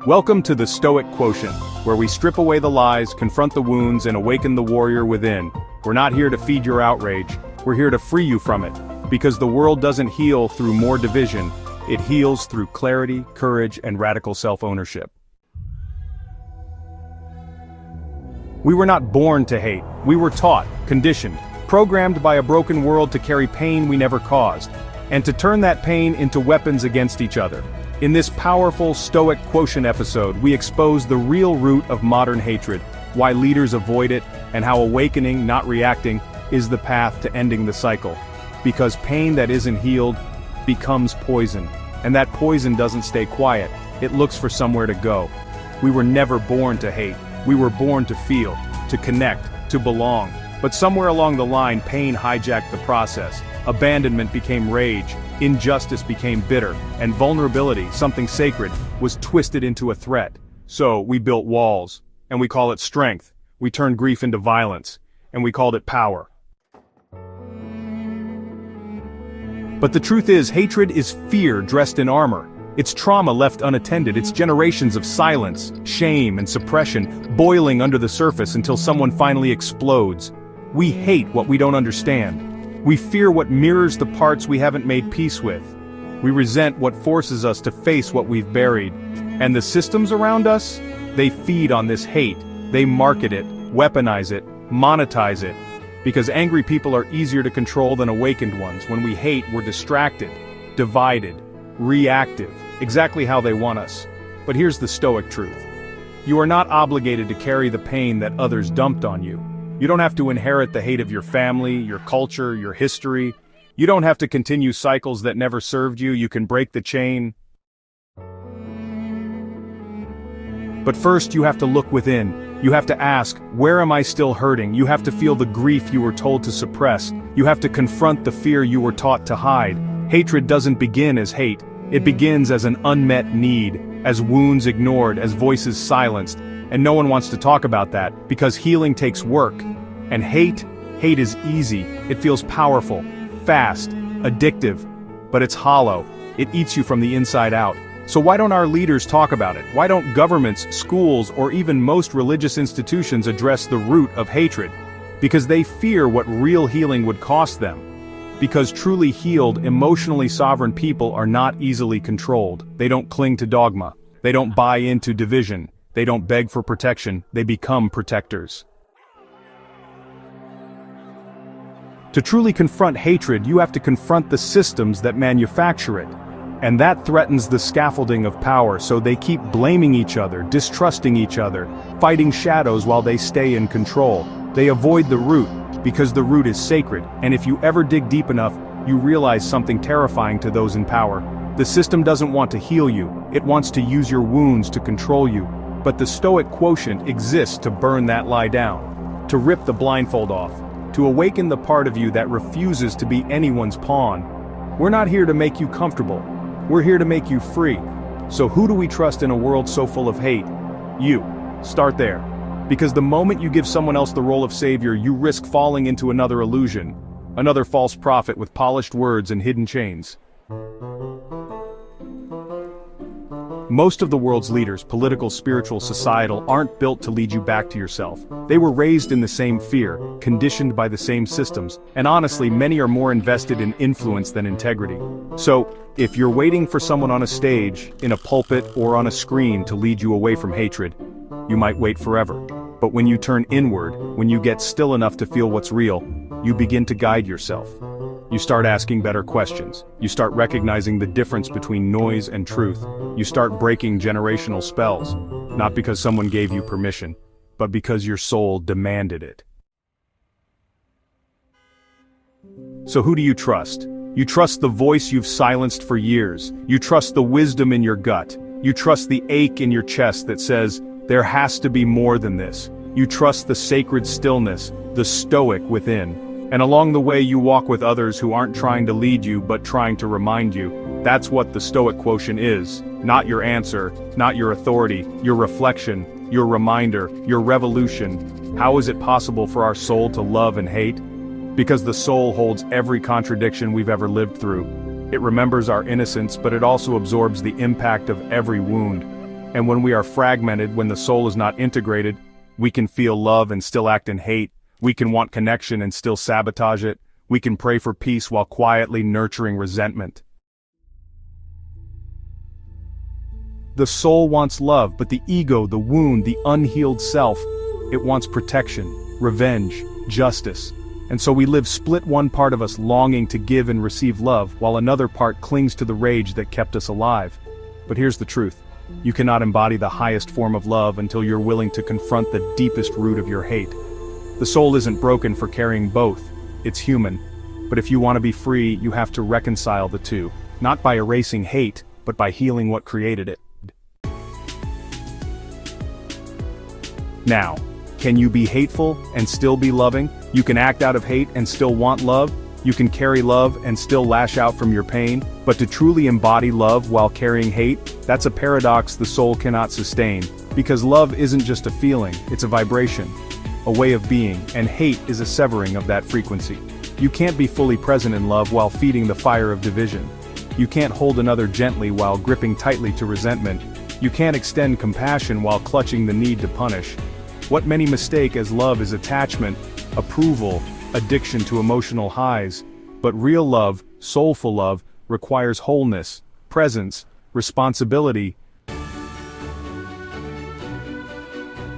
Welcome to the Stoic Quotient, where we strip away the lies, confront the wounds, and awaken the warrior within. We're not here to feed your outrage, we're here to free you from it. Because the world doesn't heal through more division, it heals through clarity, courage, and radical self-ownership. We were not born to hate, we were taught, conditioned, programmed by a broken world to carry pain we never caused, and to turn that pain into weapons against each other. In this powerful Stoic Quotient episode, we expose the real root of modern hatred, why leaders avoid it, and how awakening, not reacting, is the path to ending the cycle. Because pain that isn't healed becomes poison, and that poison doesn't stay quiet, it looks for somewhere to go. We were never born to hate, we were born to feel, to connect, to belong. But somewhere along the line, pain hijacked the process. Abandonment became rage, injustice became bitter, and vulnerability, something sacred, was twisted into a threat. So we built walls, and we call it strength. We turned grief into violence, and we called it power. But the truth is, hatred is fear dressed in armor. It's trauma left unattended, it's generations of silence, shame, and suppression boiling under the surface until someone finally explodes. We hate what we don't understand. We fear what mirrors the parts we haven't made peace with. We resent what forces us to face what we've buried. And the systems around us? They feed on this hate. They market it, weaponize it, monetize it. Because angry people are easier to control than awakened ones. When we hate, we're distracted, divided, reactive, exactly how they want us. But here's the Stoic truth. You are not obligated to carry the pain that others dumped on you. You don't have to inherit the hate of your family, your culture, your history. You don't have to continue cycles that never served you. You can break the chain. But first, you have to look within. You have to ask, where am I still hurting? You have to feel the grief you were told to suppress. You have to confront the fear you were taught to hide. Hatred doesn't begin as hate. It begins as an unmet need, as wounds ignored, as voices silenced. And no one wants to talk about that, because healing takes work. And hate is easy. It feels powerful, fast, addictive, but it's hollow. It eats you from the inside out. So why don't our leaders talk about it? Why don't governments, schools, or even most religious institutions address the root of hatred? Because they fear what real healing would cost them. Because truly healed, emotionally sovereign people are not easily controlled. They don't cling to dogma. They don't buy into division. They don't beg for protection, they become protectors. To truly confront hatred, you have to confront the systems that manufacture it. And that threatens the scaffolding of power, so they keep blaming each other, distrusting each other, fighting shadows while they stay in control. They avoid the root, because the root is sacred, and if you ever dig deep enough, you realize something terrifying to those in power. The system doesn't want to heal you, it wants to use your wounds to control you. But the Stoic Quotient exists to burn that lie down, to rip the blindfold off, to awaken the part of you that refuses to be anyone's pawn. We're not here to make you comfortable, we're here to make you free. So who do we trust in a world so full of hate? You. Start there. Because the moment you give someone else the role of savior, you risk falling into another illusion, another false prophet with polished words and hidden chains. Most of the world's leaders, political, spiritual, societal, aren't built to lead you back to yourself. They were raised in the same fear, conditioned by the same systems, and honestly, many are more invested in influence than integrity. So, if you're waiting for someone on a stage, in a pulpit, or on a screen to lead you away from hatred, you might wait forever. But when you turn inward, when you get still enough to feel what's real, you begin to guide yourself. You start asking better questions. You start recognizing the difference between noise and truth. You start breaking generational spells, not because someone gave you permission, but because your soul demanded it. So who do you trust? You trust the voice you've silenced for years. You trust the wisdom in your gut. You trust the ache in your chest that says, there has to be more than this. You trust the sacred stillness, the stoic within. And along the way you walk with others who aren't trying to lead you but trying to remind you. That's what the Stoic Quotient is. Not your answer, not your authority, your reflection, your reminder, your revolution. How is it possible for our soul to love and hate? Because the soul holds every contradiction we've ever lived through. It remembers our innocence, but it also absorbs the impact of every wound. And when we are fragmented, when the soul is not integrated, we can feel love and still act in hate. We can want connection and still sabotage it. We can pray for peace while quietly nurturing resentment. The soul wants love, but the ego, the wound, the unhealed self, it wants protection, revenge, justice. And so we live split, one part of us longing to give and receive love, while another part clings to the rage that kept us alive. But here's the truth. You cannot embody the highest form of love until you're willing to confront the deepest root of your hate. The soul isn't broken for carrying both. It's human. But if you want to be free, you have to reconcile the two. Not by erasing hate, but by healing what created it. Now, can you be hateful and still be loving? You can act out of hate and still want love. You can carry love and still lash out from your pain. But to truly embody love while carrying hate, that's a paradox the soul cannot sustain. Because love isn't just a feeling, it's a vibration, a way of being, and hate is a severing of that frequency. You can't be fully present in love while feeding the fire of division. You can't hold another gently while gripping tightly to resentment. You can't extend compassion while clutching the need to punish. What many mistake as love is attachment, approval, addiction to emotional highs. But real love, soulful love, requires wholeness, presence, responsibility.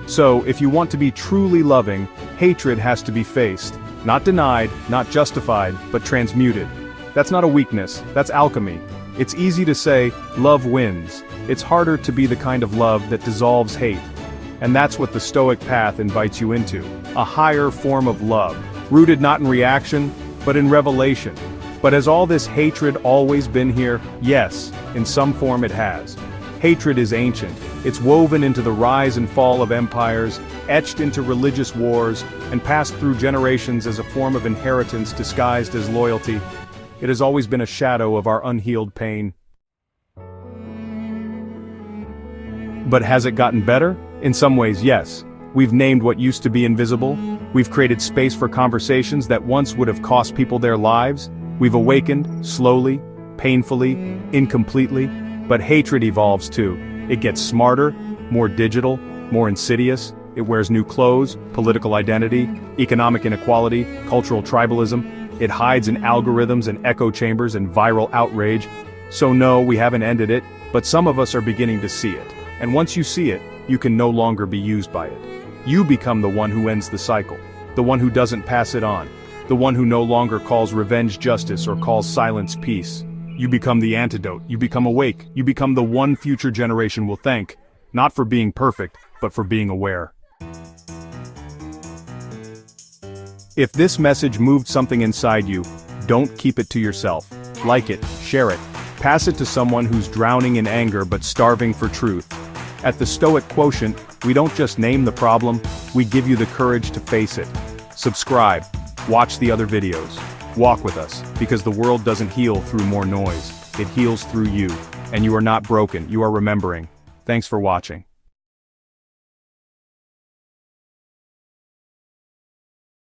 So, if you want to be truly loving, hatred has to be faced. Not denied, not justified, but transmuted. That's not a weakness, that's alchemy. It's easy to say, love wins. It's harder to be the kind of love that dissolves hate. And that's what the Stoic path invites you into. A higher form of love, rooted not in reaction, but in revelation. But has all this hatred always been here? Yes, in some form it has. Hatred is ancient. It's woven into the rise and fall of empires, etched into religious wars, and passed through generations as a form of inheritance disguised as loyalty. It has always been a shadow of our unhealed pain. But has it gotten better? In some ways, yes. We've named what used to be invisible. We've created space for conversations that once would have cost people their lives. We've awakened, slowly, painfully, incompletely. But hatred evolves too. It gets smarter, more digital, more insidious. It wears new clothes, political identity, economic inequality, cultural tribalism. It hides in algorithms and echo chambers and viral outrage. So no, we haven't ended it, but some of us are beginning to see it. And once you see it, you can no longer be used by it. You become the one who ends the cycle, the one who doesn't pass it on, the one who no longer calls revenge justice or calls silence peace. You become the antidote, you become awake, you become the one future generation will thank, not for being perfect, but for being aware. If this message moved something inside you, don't keep it to yourself. Like it, share it, pass it to someone who's drowning in anger but starving for truth. At the Stoic Quotient, we don't just name the problem, we give you the courage to face it. Subscribe, watch the other videos, walk with us, because the world doesn't heal through more noise, it heals through you. And you are not broken, you are remembering. Thanks for watching.